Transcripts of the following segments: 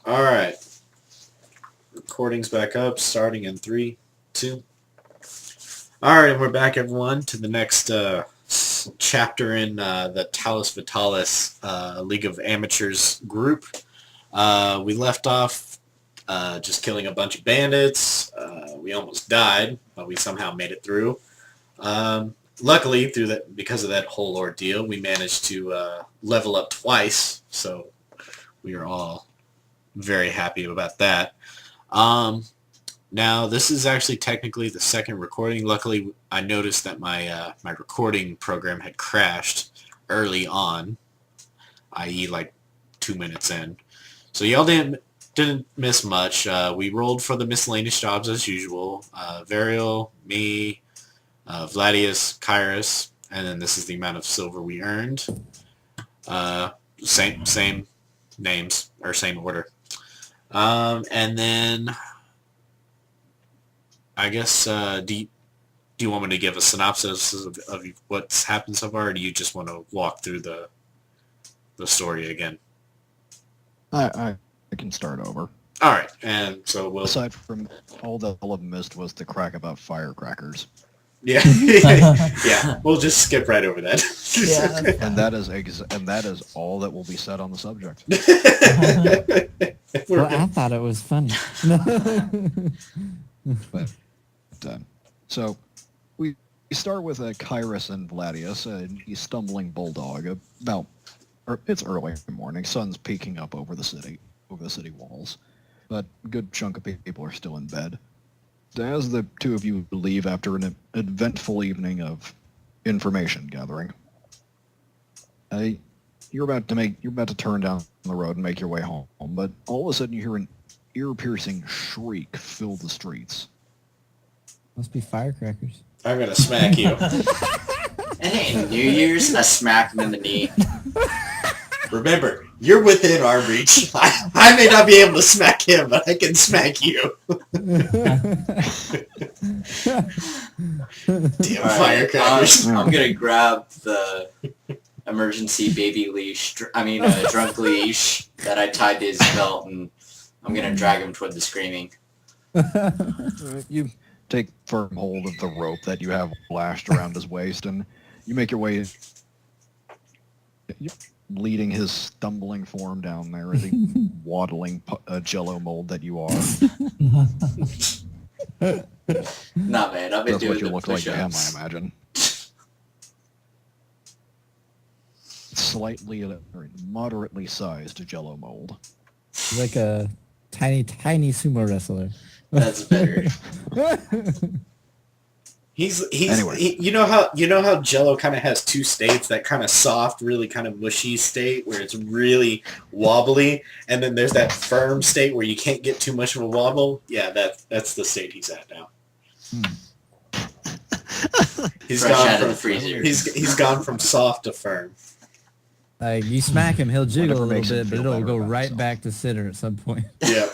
All right. Recording's back up, starting in 3, 2. All right, and we're back, everyone, to the next chapter in the Talos Vitalis League of Amateurs group. We left off just killing a bunch of bandits. We almost died, but we somehow made it through. Luckily, because of that whole ordeal, we managed to level up twice, so we are all very happy about that. Now, this is actually technically the second recording. Luckily, I noticed that my my recording program had crashed early on, i.e. like 2 minutes in. So y'all didn't miss much. We rolled for the miscellaneous jobs as usual. Variel, me, Vladius, Kyras, and then this is the amount of silver we earned. Same names, or same order. And then I guess do you want me to give a synopsis of what's happened so far, or do you just want to walk through the story again? I can start over. All right, and so we'll... Aside from all that I've missed was the crack about firecrackers. Yeah, yeah, we'll just skip right over that. Yeah. And that is all that will be said on the subject. Well, I thought it was funny. But so we start with Kyras and Vladius, a stumbling bulldog. It's early in the morning. Sun's peeking up over the city walls, but a good chunk of people are still in bed. As the two of you leave after an eventful evening of information gathering, you're about to turn down the road and make your way home, but all of a sudden you hear an ear-piercing shriek fill the streets. Must be firecrackers. I'm gonna smack you. It ain't New Year's. I smacked him in the knee. Remember, you're within arm reach. I may not be able to smack him, but I can smack you. Damn firecrackers. I'm gonna grab the emergency baby leash, drunk leash that I tied to his belt, and I'm gonna drag him toward the screaming. You take firm hold of the rope that you have lashed around his waist, and you make your way, leading his stumbling form down there, the waddling jello mold that you are. Nah, man, I've been That's doing what you the look like to him, I push-ups. imagine. Slightly, moderately sized jello mold. Like a tiny sumo wrestler. That's better. Anyway. You know how Jello kind of has two states, that kind of soft, really kind of mushy state where it's really wobbly, and then there's that firm state where you can't get too much of a wobble. Yeah, that's the state he's at now. He's Fresh gone out of from the freezer. he's gone from soft to firm. Like, you smack him, he'll jiggle a Whatever little makes him bit, but feel it'll better go about right himself. back to center at some point. Yeah.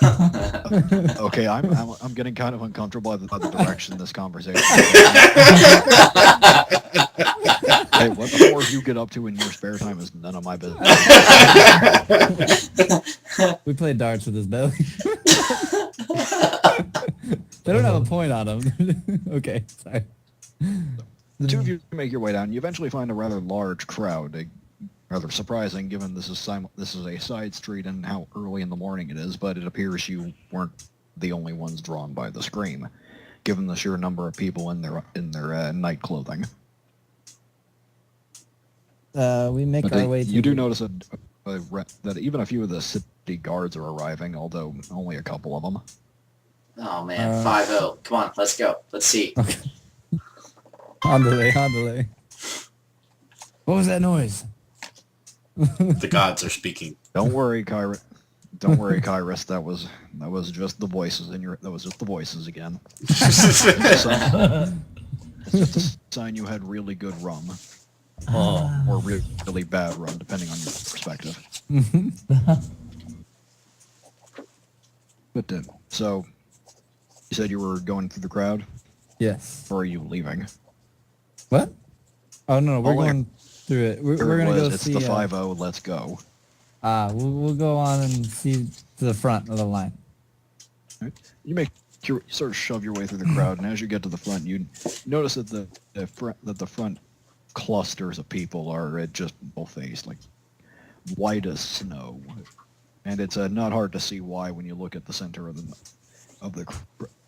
Okay, I'm getting kind of uncomfortable by the direction this conversation is Hey, what the more you get up to in your spare time is none of my business. We played darts with his belly. They don't have a point on him. Okay, sorry. The two of you make your way down. You eventually find a rather large crowd. Rather surprising, given this is a side street and how early in the morning it is, but it appears you weren't the only ones drawn by the scream, given the sheer number of people in their night clothing. We make But our way. you do notice that even a few of the city guards are arriving, although only a couple of them. Oh man, 5-0. Come on, let's go. Let's see. On delay. What was that noise? The gods are speaking. Don't worry, Kyra. Don't worry, Kyras. That was just the voices in your. That was just the voices again. It's just a sign you had really good rum, or really bad rum, depending on your perspective. But so, you said you were going through the crowd, Yes. or are you leaving? What? Oh no, we're Oh, going through it. We're gonna go It's see. the 5-0. Let's go. We'll go on and see to the front of the line. You sort of shove your way through the crowd, and as you get to the front, you notice that the front clusters of people are just bull-faced, like white as snow, and it's not hard to see why when you look at the center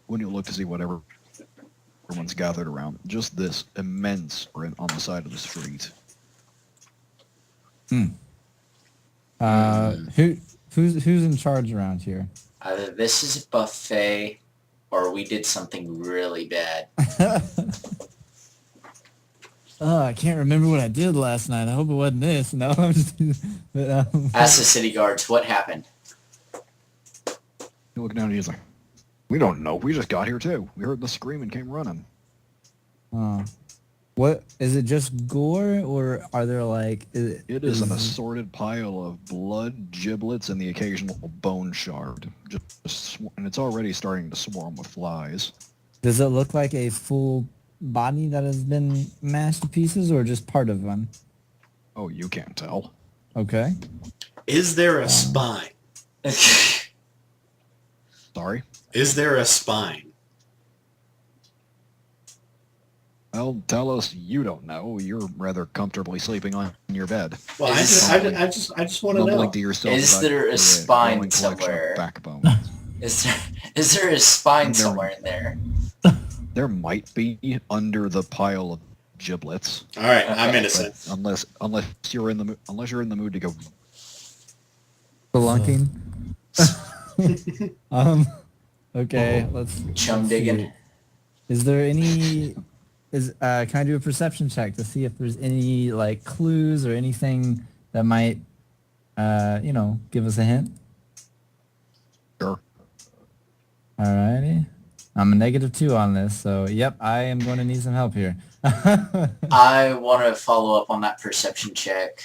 when you look to see whatever everyone's gathered around. Just this immense print on the side of the street. Who's in charge around here? Either this is a buffet, or we did something really bad. Oh, I can't remember what I did last night. I hope it wasn't this. No, I'm just. But, Ask the city guards what happened. You look down and he's like, "We don't know. We just got here too. We heard the scream and came running." What is it? Just gore, or are there like? It is an assorted pile of blood, giblets, and the occasional bone shard. And it's already starting to swarm with flies. Does it look like a full body that has been mashed to pieces, or just part of one? Oh, you can't tell. Okay. Is there a spine? Sorry? Is there a spine? Well, Talos, you don't know. You're rather comfortably sleeping on your bed. Well, I just want to know. Mumbling to yourself Is about there a your spine growing collection of somewhere? Backbone. Is there a spine somewhere in there? There might be under the pile of giblets. All right, Okay. I'm innocent. Unless you're in the mood to go. Spelunking. Okay, let's Chum see. digging. Is there any? Can I do a perception check to see if there's any like clues or anything that might, give us a hint? Sure. Alrighty. I'm a -2 on this, so yep, I am going to need some help here. I want to follow up on that perception check.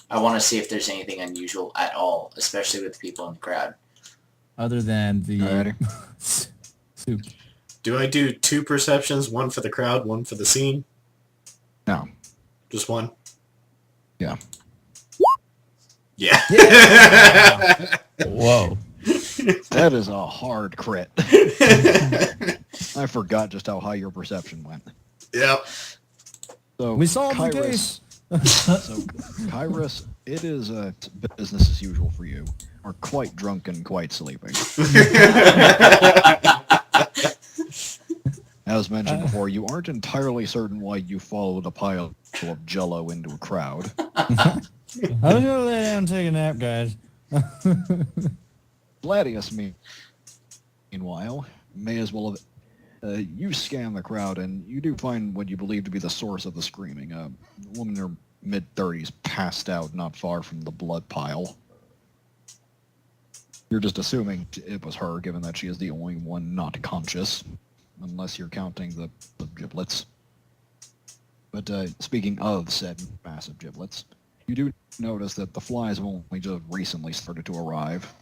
I want to see if there's anything unusual at all, especially with the people in the crowd. Other than the Alrighty. soup. Do I do 2 perceptions, 1 for the crowd, 1 for the scene? No. Just 1? Yeah. Yeah. Whoa. That is a hard crit. I forgot just how high your perception went. Yep. So We solved the Kyras- case. So, Kyras, it is business as usual for you. Are quite drunk and quite sleeping. As mentioned before, you aren't entirely certain why you followed a pile of jello into a crowd. I was gonna lay down and take a nap, guys. Vladius, meanwhile, may as well have... you scan the crowd, and you do find what you believe to be the source of the screaming. A woman in her mid-30s passed out not far from the blood pile. You're just assuming it was her, given that she is the only one not conscious, unless you're counting the giblets. But speaking of said massive giblets, you do notice that the flies have only just recently started to arrive.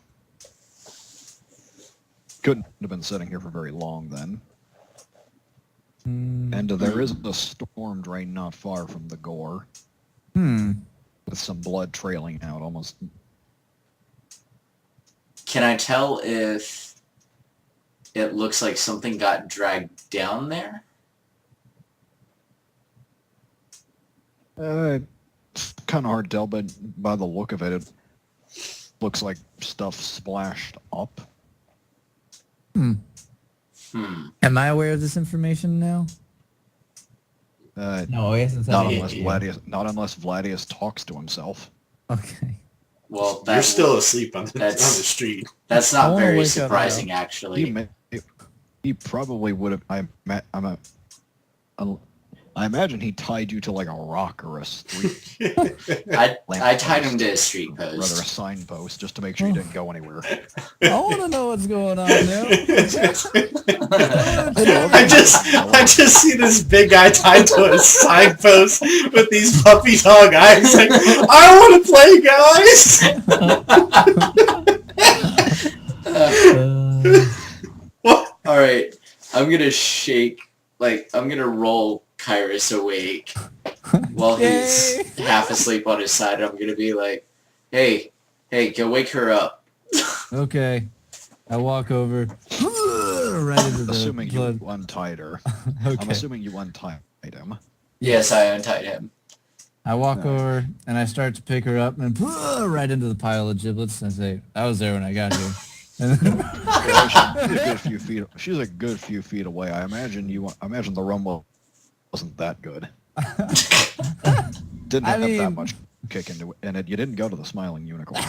Couldn't have been sitting here for very long then. And there is a storm drain not far from the gore. With some blood trailing out almost. Can I tell if it looks like something got dragged down there? It's kind of hard to tell, but by the look of it, it looks like stuff splashed up. Am I aware of this information now? No, he hasn't said Not anything. unless Vladius talks to himself. Okay. Well, You're still asleep on the that's- street. that's I not wanna very wake up surprising, actually. He probably would have. I imagine he tied you to like a rock or a street, I tied him to a street rather a post. signpost, just to make sure you didn't go anywhere. I want to know what's going on now. I just see this big guy tied to a signpost with these puppy dog eyes. Like, I want to play, guys. What? All right, I'm gonna I'm gonna roll Kyras awake while he's Yay. half asleep on his side. I'm gonna be like, "Hey, Hey, go wake her up. Okay. I walk over, right into the Assuming blood. you untied her. Okay. I'm assuming you untied him. Yes, I untied him. I walk over and I start to pick her up and right into the pile of giblets and say, I was there when I got here. And then, She's a good few feet away. I imagine the rumble wasn't that good. Didn't have that much kick into it, and you didn't go to the smiling unicorn.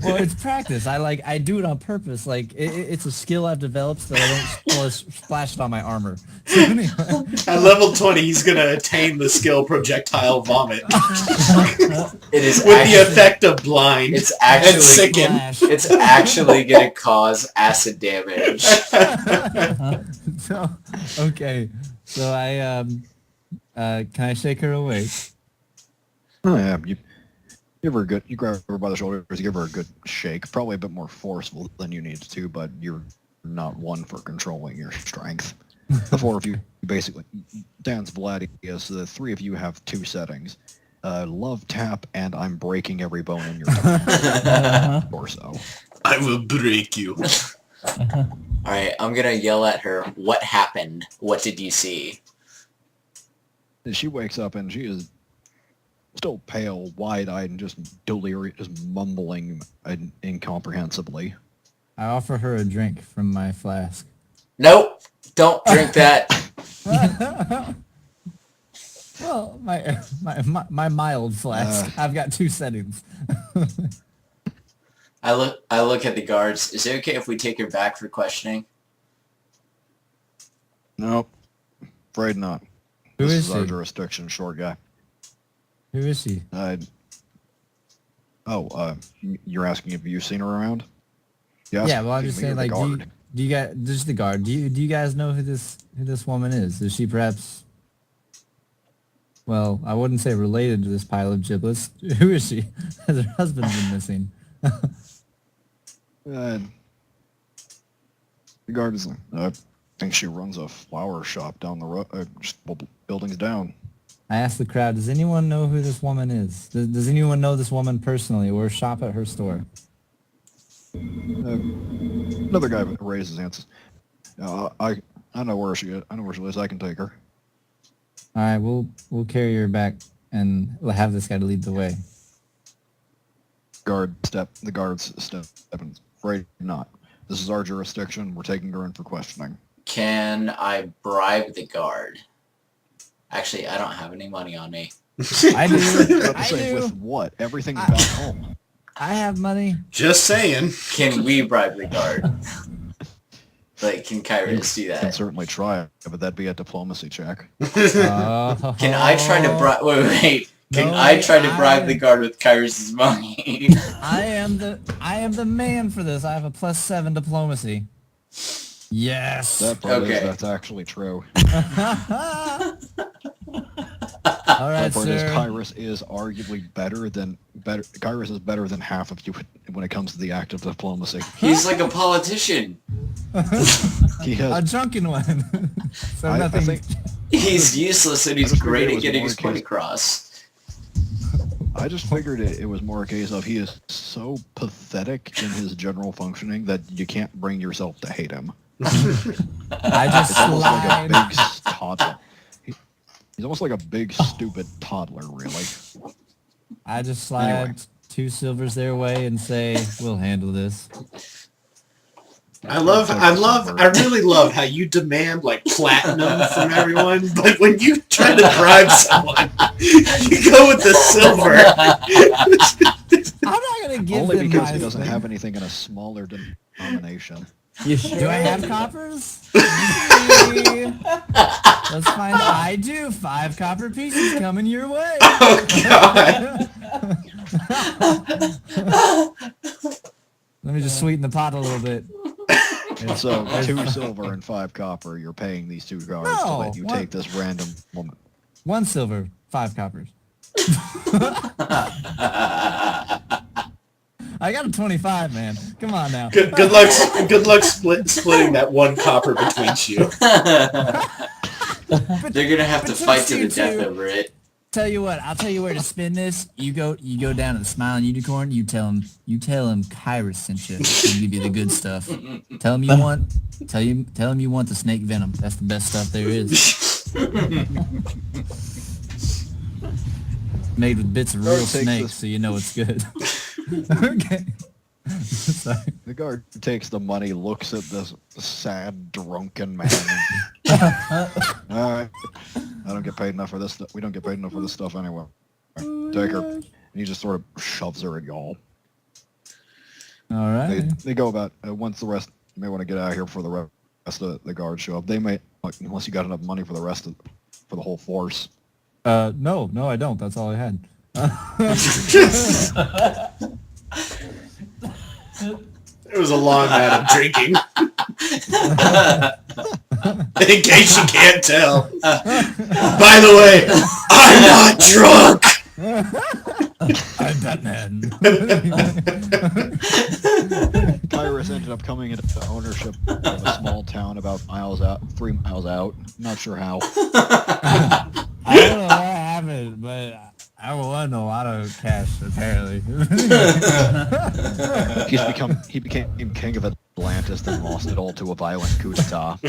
well, it's practice. I do it on purpose. Like it's a skill I've developed so that I don't splash it on my armor. So anyway. At level 20, he's gonna attain the skill projectile vomit. It is with the effect of blind. It's actually and sicken. Splash. It's actually gonna cause acid damage. So okay. So I can I shake her awake? Oh, yeah, you grab her by the shoulders, you give her a good shake, probably a bit more forceful than you need to, but you're not one for controlling your strength. The four of you basically, Dan's Vladius, the three of you have two settings. Love tap and I'm breaking every bone in your torso. I will break you. Alright, I'm gonna yell at her, what happened? What did you see? And she wakes up and she is still pale, wide-eyed, and just delirious, just mumbling incomprehensibly. I offer her a drink from my flask. Nope! Don't drink that! Well, my mild flask. I've got two settings. I look at the guards. Is it okay if we take her back for questioning? Nope. Afraid not. Who This is is our she? jurisdiction, short guy. Who is she? You're asking if you've seen her around? Yes. Yeah, well, I'm just saying, like, do you guys, just the guard, do you guys know who this woman is? Is she perhaps, well, I wouldn't say related to this pile of giblets. Who is she? Has her husband been missing? The guard is, I think she runs a flower shop down the road, just buildings down. I asked the crowd, does anyone know who this woman is? Does anyone know this woman personally or shop at her store? Another guy raises his hands. I know where she is. I know where she lives. I can take her. All right, we'll carry her back and we'll have this guy to lead the way. The guards step and afraid not. This is our jurisdiction. We're taking her in for questioning. Can I bribe the guard? Actually, I don't have any money on me. I do. I Say, do. with what? Everything's back home. I have money. Just saying. Can we bribe the guard? Like, can Kyras do You can that? certainly try, but that'd be a diplomacy check. Oh. Can I try to bribe... Wait. Can No, I try to bribe I- the guard with Kyras' money? I am the man for this. I have a +7 diplomacy. Yes. That part Okay. that's actually true. All right, That part is sir. Kyras is arguably better. Kyras is better than half of you when it comes to the act of diplomacy. He's like a politician. He A has. drunken one. So I nothing. think He's useless and he's I just figured great it at was getting more his point case- across. I just figured it was more a case of he is so pathetic in his general functioning that you can't bring yourself to hate him. I just It's almost like a slide. big toddler. He's almost like a big stupid toddler, really. I just slide Anyway. 2 silvers their way and say, "We'll handle this." I really love how you demand like platinum from everyone, but when you try to bribe someone, you go with the silver. I'm not gonna give Only them because my he doesn't thing. have anything in a smaller denomination. You sure? Do I have coppers? Let's find out. I do. 5 copper pieces coming your way. Oh god. Let me just sweeten the pot a little bit. So 2 silver and 5 copper, you're paying these 2 guards to No, let you what? take this random woman. 1 silver, 5 coppers. I got a 25, man. Come on now. Good luck splitting that 1 copper between you. They're gonna have to fight to the Betwixt you death two. over it. tell you what. I'll tell you where to spin this. You go down to the Smiling Unicorn. You tell him Kyras sent you. He'll give you the good stuff. Tell him you want the snake venom. That's the best stuff there is. Made with bits of real snakes, so you know it's good. Okay. Sorry. The guard takes the money, looks at this sad, drunken man. All right, I don't get paid enough for this. We don't get paid enough for this stuff anyway. Take her. And he just sort of shoves her at y'all. All right. They go about once the rest. You may want to get out of here before the rest of the guards show up. They may, unless you got enough money for for the whole force. No, I don't. That's all I had. It was a long night of drinking. In case you can't tell. By the way, I'm not drunk! I'm Batman. Kyras ended up coming into ownership of a small town about 3 miles out. Not sure how. I don't know what happened, but I won a lot of cash, apparently. He became king of Atlantis and lost it all to a violent coup d'etat.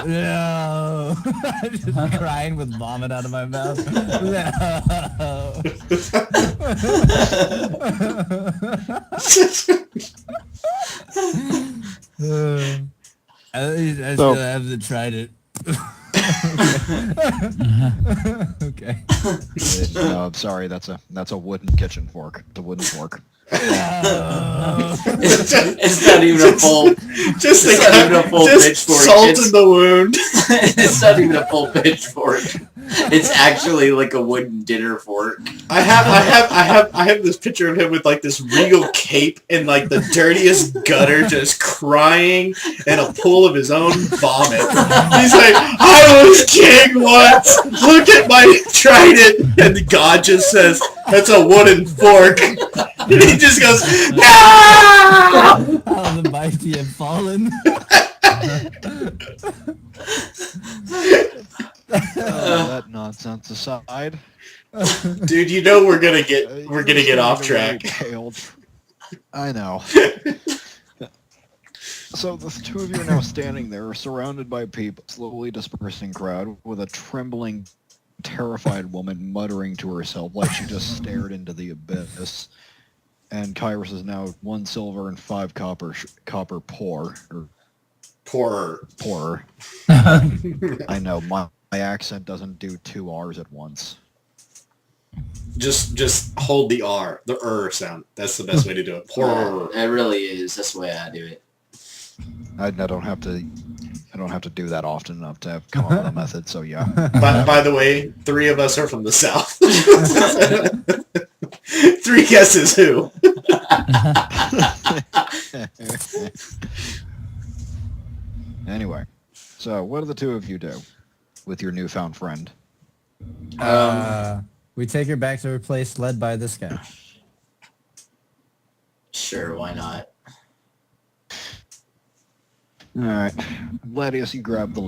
No. I'm just crying with vomit out of my mouth. No. I still haven't tried it. Okay. No, I'm sorry. That's a wooden kitchen fork. It's a wooden fork. It's not even a full. Just pitchfork. Salt in the wound. It's not even a full pitchfork. It's actually like a wooden dinner fork. I have this picture of him with like this regal cape and like the dirtiest gutter, just crying in a pool of his own vomit. He's like, I was king once. Look at my trident, and God just says, "That's a wooden fork." And he just goes, "No!" How the mighty have fallen. That nonsense aside, Dude, you know we're gonna get off track. I know. So the two of you are now standing there, surrounded by people, slowly dispersing crowd, with a trembling, terrified woman muttering to herself like she just stared into the abyss. And Kyras is now 1 silver and 5 copper poor. Poorer. I know, my accent doesn't do 2 R's at once. Just hold the R, the sound. That's the best way to do it. Poorer. It really is. That's the way I do it. I don't have to do that often enough to have come up with a method, so yeah. By the way, 3 of us are from the South. 3 guesses who. Anyway, so what do the 2 of you do with your newfound friend? We take her back to her place, led by this guy. Sure, why not? All right, Vladius, you grab the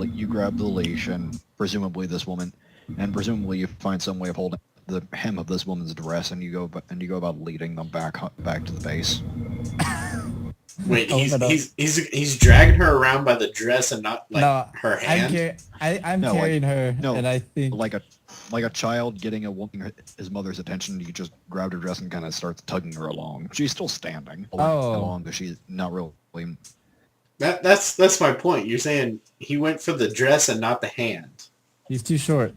leash, and presumably this woman, and presumably you find some way of holding the hem of this woman's dress, and you go about leading them back to the base. Wait, he's dragging her around by the dress and not her hand. I'm carrying her, and I think like a child getting his mother's attention. You just grab her dress and kind of starts tugging her along. She's still standing along, but she's not really. That's my point. You're saying he went for the dress and not the hand. He's too short.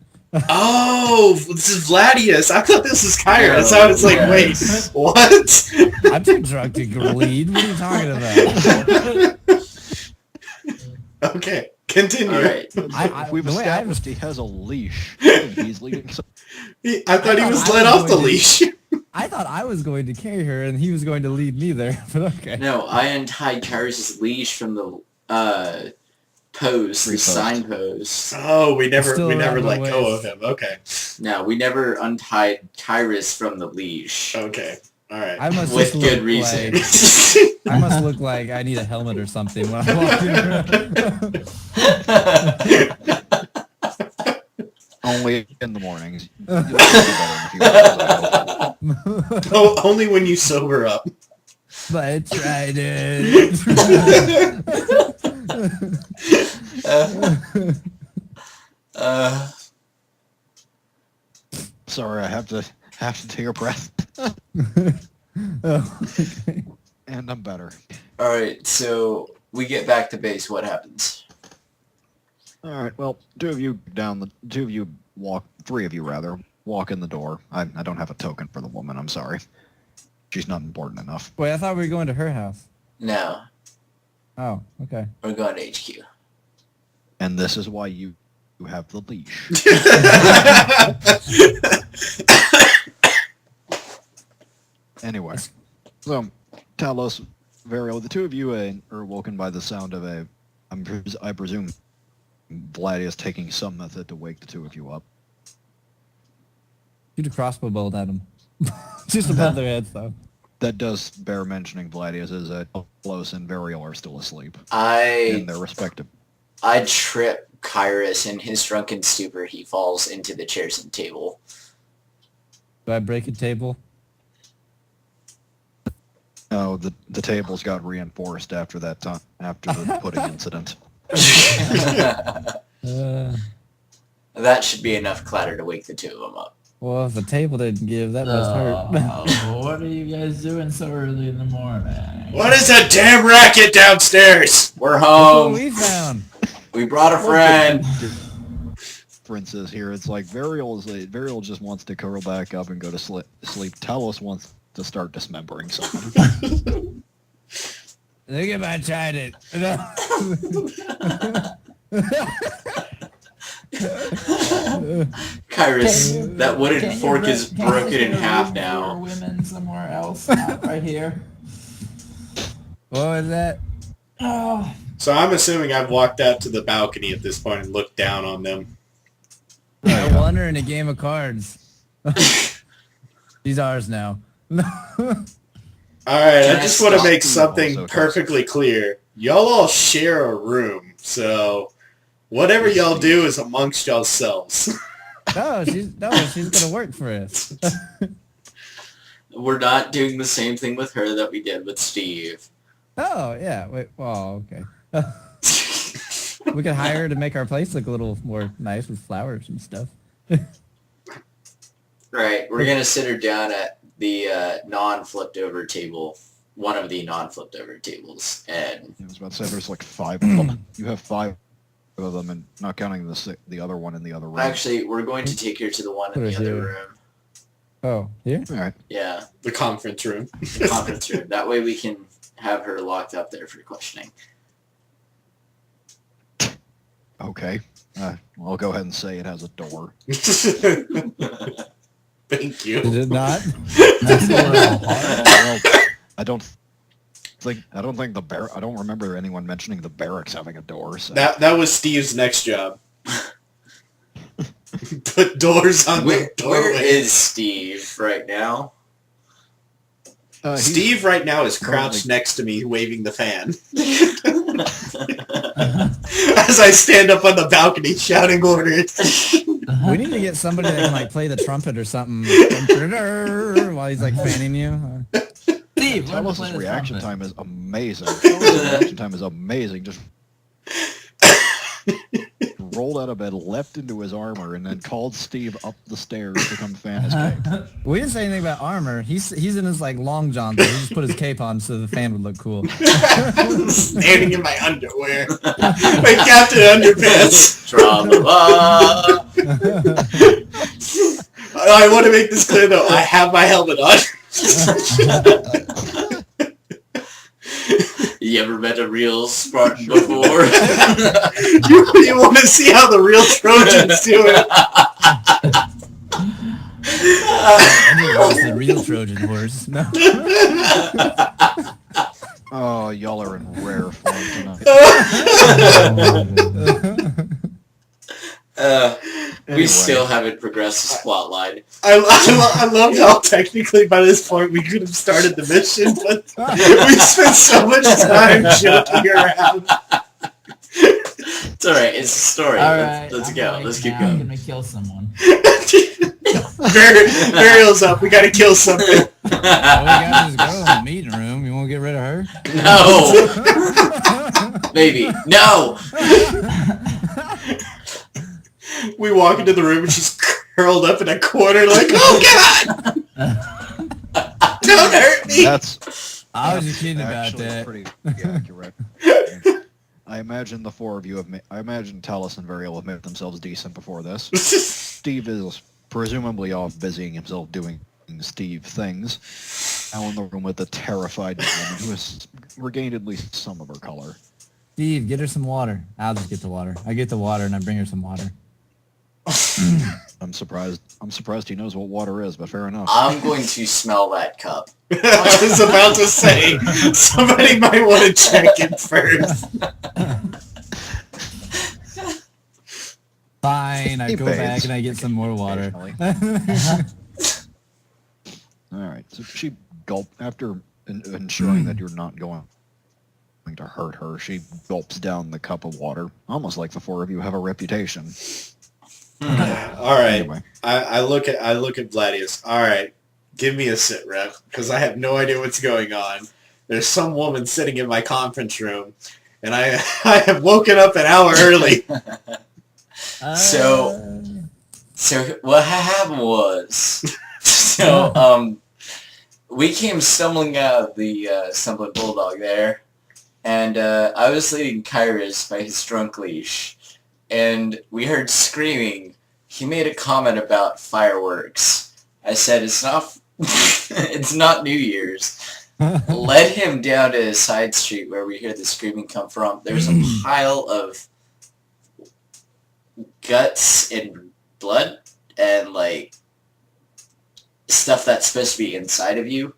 Oh, this is Vladius. I thought this was Kyras. I was like, wait, what? I'm too drunk to lead. What are you talking about? Okay, continue. All right. We've established he has a leash. He's leading. I thought he was let off the leash. I thought I was going to carry her, and he was going to lead me there. But okay. No, I untied Kyras' leash from the signpost. Oh, we never let go of him. Okay. No, we never untied Kyras from the leash. Okay. All right. With good reason. I must look like I need a helmet or something when I'm walking around. only in the mornings. You'll feel better in a few hours. Only when you sober up. But I tried it. Sorry, I have to take a breath. Oh, okay. And I'm better. Alright, so we get back to base. What happens? All right. Well, three of you walk in the door. I don't have a token for the woman. I'm sorry. She's not important enough. Wait, I thought we were going to her house. No, Oh, okay. we're going to HQ. And this is why you have the leash. Anyway, so Talos, Variel, the two of you are woken by the sound of I presume Vladius taking some method to wake the two of you up. Shoot a crossbow bolt at him. Just above their heads, though. That does bear mentioning. Vladius is Talos and Variel are still asleep in I their respective. trip Kyras. In his drunken stupor, he falls into the chairs and table. Do I break a table? Oh, the tables got reinforced after that time, after the pudding incident. That should be enough clatter to wake the two of them up. Well, if the table didn't give, that must hurt. What are you guys doing so early in the morning? What is that damn racket downstairs? We're Look what home. we found. We brought a friend. Differences here. It's like Variel just wants to curl back up and go to sleep. Talos wants to start dismembering someone. Look at I tried it. Kyras, that wooden Can't you fork bring- is can't you broken in bring half your now. Women somewhere else, not right here. What was that? Oh, So I'm assuming I've walked out to the balcony at this point and looked down on them. I won her in a game of cards. She's ours now. Alright, Can I I just want to stop make you something also, perfectly clear. Y'all all share a room, so whatever y'all do is amongst yourselves. No, she's gonna work for us. We're not doing the same thing with her that we did with Steve. Oh yeah. Wait. Oh, okay. We could hire her to make our place look a little more nice with flowers and stuff. Right, we're gonna sit her down at the non-flipped over table, one of the non-flipped over tables, and I was about to say there's like 5 of them. You have 5 of them, and not counting the other one in the other room. actually, we're going to take her to the one in Put the her other here. room. Oh, here? All right. Yeah, The conference room. the conference room. That way we can have her locked up there for questioning. Okay. I'll go ahead and say it has a door. Thank you. Did it not? Well, I don't think I don't remember anyone mentioning the barracks having a door. So. That was Steve's next job. Put doors on the Where doorway. is Steve right now? He's- Steve right now is crouched Currently- next to me waving the fan. As I stand up on the balcony shouting orders. We need to get somebody that can like play the trumpet or something while he's like fanning you. Steve, learn to Talos' play the reaction trumpet. time is amazing. Talos' reaction time is amazing. Just rolled out of bed, leapt into his armor, and then called Steve up the stairs to come fan his cape. We didn't say anything about armor. He's in his like long johns. He just put his cape on so the fan would look cool. Standing in my underwear. My Captain Underpants. Drama. I want to make this clear though. I have my helmet on. You ever met a real Spartan before? You want to see how the real Trojans do it? It's the real Trojan horse. No. Oh, y'all are in rare form tonight. We Anyway. still haven't progressed the plot line. I love how technically by this point we could have started the mission, but we spent so much time joking around. It's alright, it's a story. Alright, Let's I'm go. awake Let's keep now. I'm going. gonna kill someone. Variel's up. We gotta kill something. Oh, we got this girl in the meeting room. You want to get rid of her? No! Baby, no! We walk into the room and she's curled up in a corner like, oh God! Don't hurt me! I was just kidding about actually that. pretty accurate. I imagine the four of you have I imagine Talos and Variel have made themselves decent before this. Steve is presumably off busying himself doing Steve things. Now in the room with the terrified woman who has regained at least some of her color. Steve, get her some water. I'll just get the water. I get the water and I bring her some water. I'm surprised he knows what water is, but fair enough. I'm going to smell that cup. I was about to say, somebody might want to check it first. Fine, I He go bathes. back and I get some more water. Alright, so she gulp after ensuring that you're not going to hurt her, she gulps down the cup of water, almost like the four of you have a reputation. All right, Anyway. I look at Vladius. All right, give me a sit rep because I have no idea what's going on. There's some woman sitting in my conference room, and I have woken up an hour early. So what happened was, we came stumbling out of the stumbling bulldog there, and I was leading Kyras by his drunk leash, and we heard screaming. He made a comment about fireworks. I said, it's not it's not New Year's. Led him down to a side street where we hear the screaming come from. There's a pile of guts and blood and like stuff that's supposed to be inside of you.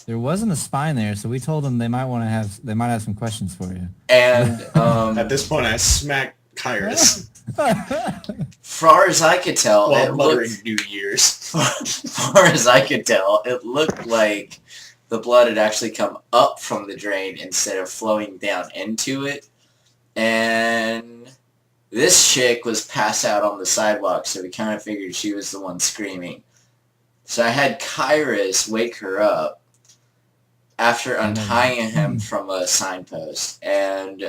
There wasn't a spine there, so we told them they might have some questions for you. And At this point, I smack Kyras far as I could tell, while it muttering looked, New Year's. far as I could tell, it looked like the blood had actually come up from the drain instead of flowing down into it. And this chick was passed out on the sidewalk, so we kind of figured she was the one screaming. So I had Kyras wake her up after untying him from a signpost. And,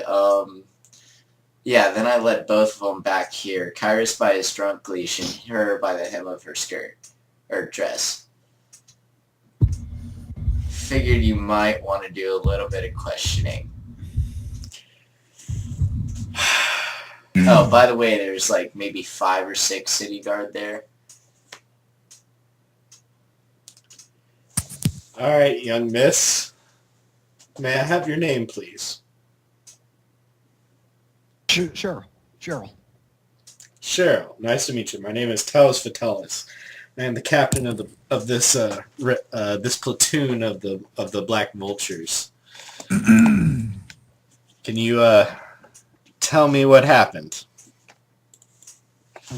yeah, then I led both of them back here. Kyras by his drunk leash and her by the hem of her skirt. Or dress. Figured you might want to do a little bit of questioning. Oh, by the way, there's like maybe 5 or 6 city guard there. All right, young miss. May I have your name, please? Cheryl. Cheryl. Nice to meet you. My name is Talos Vitalis. I am the captain of this this platoon of the Black Vultures. Can you tell me what happened? I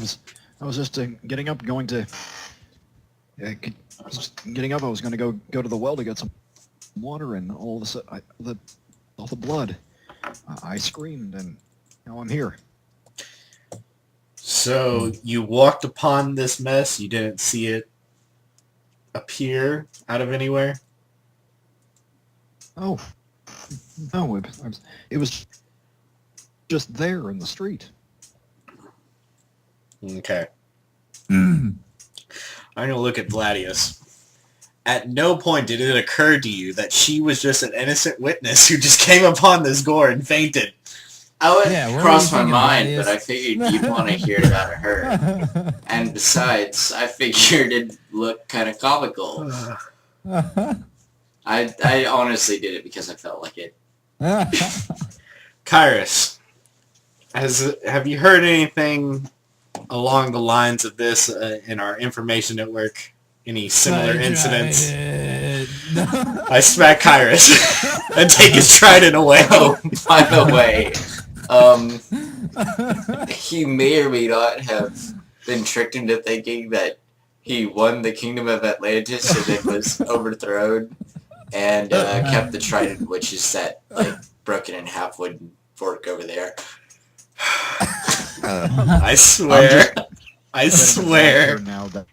was just getting up, going to. I was just getting up. I was going to go to the well to get some water, and all of a sudden, all the blood. I screamed, and now I'm here. So you walked upon this mess. You didn't see it appear out of anywhere. Oh, no! It was just there in the street. Okay. I'm gonna look at Vladius. At no point did it occur to you that she was just an innocent witness who just came upon this gore and fainted. I would Yeah, what cross were my you thinking, mind, Vladius? but I figured you'd want to hear it out of her. And besides, I figured it'd look kind of comical. I honestly did it because I felt like it. Kyras, have you heard anything along the lines of this in our information network? Any similar incidents? I smack Kyras and take his trident away. Oh, by the way, he may or may not have been tricked into thinking that he won the kingdom of Atlantis and then was overthrown and kept the trident, which is that like broken in half wooden fork over there. Uh, I swear. I Getting a swear. doctor now that